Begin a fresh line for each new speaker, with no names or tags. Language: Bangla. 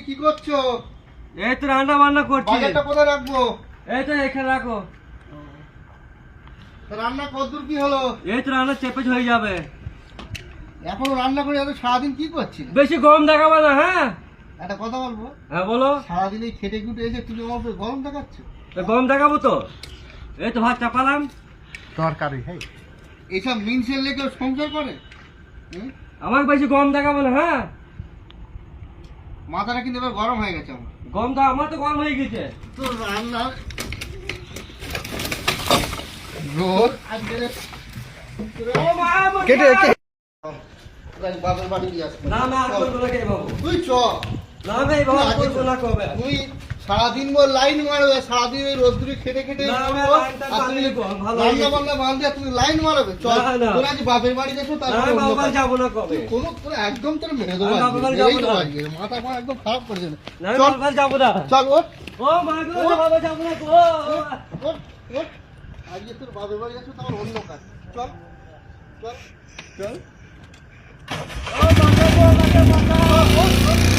কি করছো?
এই তো রান্না বান্না করছি।
বাজারটা কোথায় রাখবো?
এই তো এখানে রাখো।
রান্না কতদূর কি হলো?
এই তো রান্না চেপেজ হয়ে যাবে।
এখনো রান্না করে যাবে? সারাদিন কি করছিস?
বেশি গরম দেখাবো না। হ্যাঁ
একটা কথা বলবো।
হ্যাঁ বলো।
সারাদিন এই খেটে খুটে এসে তুমি আমার উপরে গরম দেখাচ্ছ?
গরম দেখাবো তো। এই তো ভাত চাপালাম।
তরকারি এইসব মিনসের লেগে সংসার করে?
আমার বেশি গরম দেখাবো না। হ্যাঁ
মাথাটা কিন্তু এবার গরম হয়ে গেছে আমার।
গরম তো আমার তো গরম হয়ে গেছে।
তো রান্না রোজ আজকে কেটে বাবার বাড়ি দিয়ে আসবে।
না না আর করবো না কে বাবু।
তুই চ।
না ভাই বাবা করবো না কবে।
তুই সারাদিন বল লাইন মারবে, সারাদিন ওই রোদ্দুরে খেটে খেটে
না, আমি লাইনটা চালিয়ে দেবো, ভালো হয়ে
রান্না
গেছে।
বান্না বাদ দিয়ে তুমি লাইন মারাবে? চল
না, না।
তোর আজ বাপের বাড়ি গেছো,
না
তারপরে অন্য
বাবা
কাজ।
যাবো না কবে।
কোনো তোর একদম তোর মেরে দেবো
আমি
আজকে।
বাপের বাড়ি যাবো
এই তো
না।
আজকে মাথা পা একদম খারাপ করে দেবে।
না আমি
চল
বাবা যাবো না।
চল ওঠ
ও মা গো বাবা যাবো না গো।
ওঠ ওঠ। আজকে তোর বাপের বাড়ি গেছো, তারপর অন্য কাজ। চল চল
চল। ও বাবা গো বাবা বাবা।